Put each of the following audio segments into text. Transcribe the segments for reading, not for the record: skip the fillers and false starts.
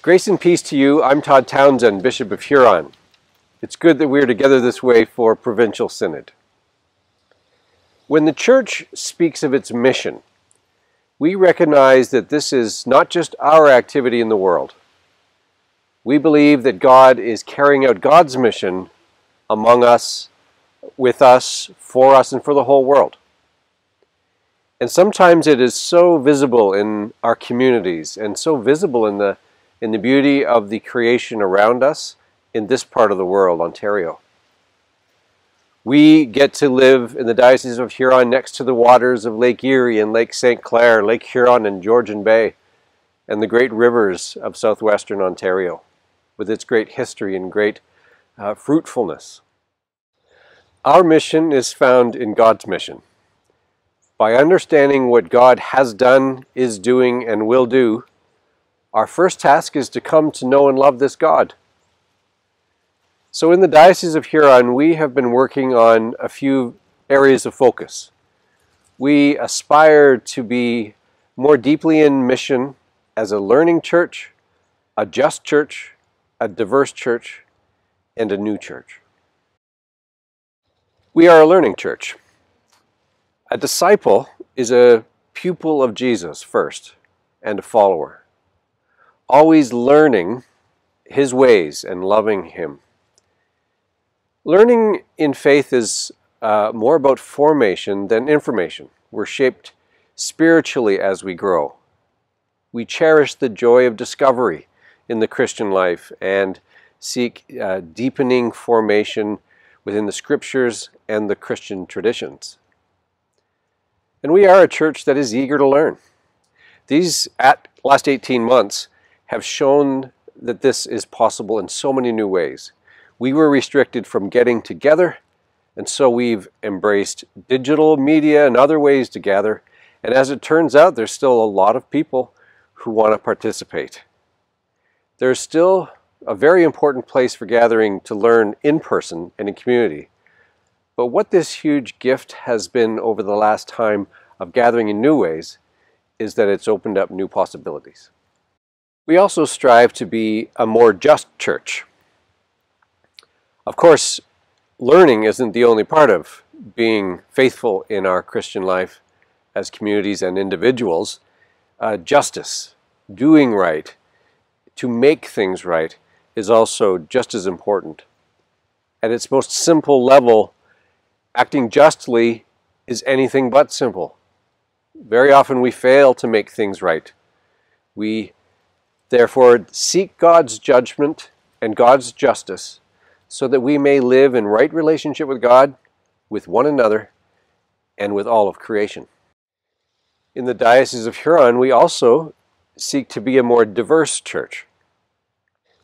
Grace and peace to you. I'm Todd Townsend, Bishop of Huron. It's good that we're together this way for Provincial Synod. When the Church speaks of its mission, we recognize that this is not just our activity in the world. We believe that God is carrying out God's mission among us, with us, for us, and for the whole world. And sometimes it is so visible in our communities and so visible in the beauty of the creation around us in this part of the world, Ontario. We get to live in the Diocese of Huron next to the waters of Lake Erie and Lake St. Clair, Lake Huron and Georgian Bay, and the great rivers of southwestern Ontario, with its great history and great fruitfulness. Our mission is found in God's mission. By understanding what God has done, is doing, and will do, our first task is to come to know and love this God. So in the Diocese of Huron, we have been working on a few areas of focus. We aspire to be more deeply in mission as a learning church, a just church, a diverse church, and a new church. We are a learning church. A disciple is a pupil of Jesus first, and a follower, always learning His ways and loving Him. Learning in faith is more about formation than information. We're shaped spiritually as we grow. We cherish the joy of discovery in the Christian life and seek deepening formation within the Scriptures and the Christian traditions. And we are a church that is eager to learn. These last 18 months have shown that this is possible in so many new ways. We were restricted from getting together, and so we've embraced digital media and other ways to gather. And as it turns out, there's still a lot of people who want to participate. There's still a very important place for gathering to learn in person and in community. But what this huge gift has been over the last time of gathering in new ways is that it's opened up new possibilities. We also strive to be a more just church. Of course, learning isn't the only part of being faithful in our Christian life as communities and individuals. Justice, doing right, to make things right, is also just as important. At its most simple level, acting justly is anything but simple. Very often we fail to make things right. We therefore seek God's judgment and God's justice so that we may live in right relationship with God, with one another, and with all of creation. In the Diocese of Huron, we also seek to be a more diverse church.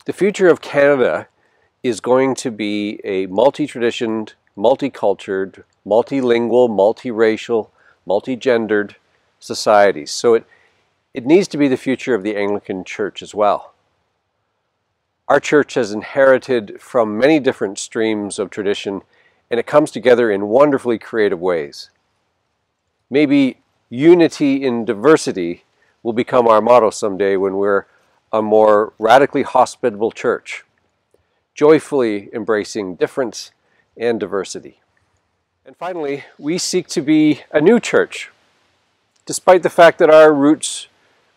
The future of Canada is going to be a multi-traditioned, multicultured, multilingual, multiracial, multigendered society. So it needs to be the future of the Anglican Church as well. Our church has inherited from many different streams of tradition, and it comes together in wonderfully creative ways. Maybe unity in diversity will become our motto someday when we're a more radically hospitable church, joyfully embracing difference and diversity. And finally, we seek to be a new church. Despite the fact that our roots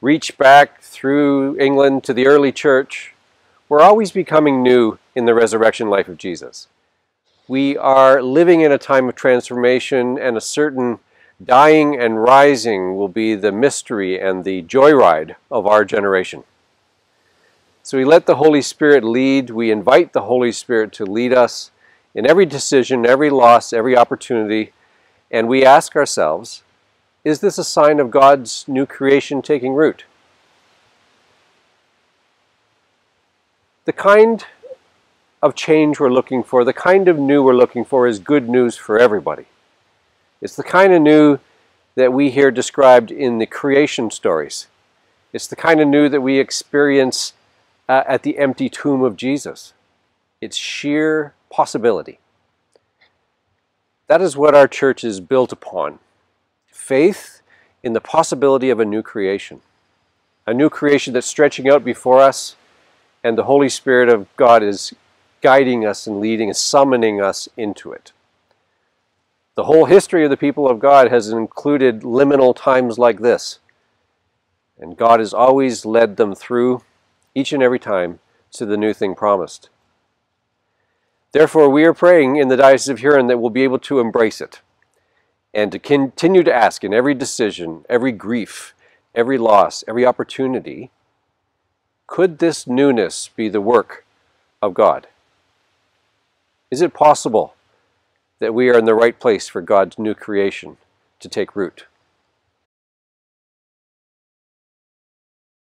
reach back through England to the early church, we're always becoming new in the resurrection life of Jesus. We are living in a time of transformation, and a certain dying and rising will be the mystery and the joyride of our generation. So we let the Holy Spirit lead. We invite the Holy Spirit to lead us in every decision, every loss, every opportunity, and we ask ourselves, is this a sign of God's new creation taking root? The kind of change we're looking for, the kind of new we're looking for, is good news for everybody. It's the kind of new that we hear described in the creation stories. It's the kind of new that we experience at the empty tomb of Jesus. It's sheer possibility. That is what our church is built upon. Faith in the possibility of a new creation. A new creation that's stretching out before us and the Holy Spirit of God is guiding us and leading and summoning us into it. The whole history of the people of God has included liminal times like this, and God has always led them through, each and every time, to the new thing promised. Therefore, we are praying in the Diocese of Huron that we'll be able to embrace it and to continue to ask in every decision, every grief, every loss, every opportunity, could this newness be the work of God? Is it possible that we are in the right place for God's new creation to take root?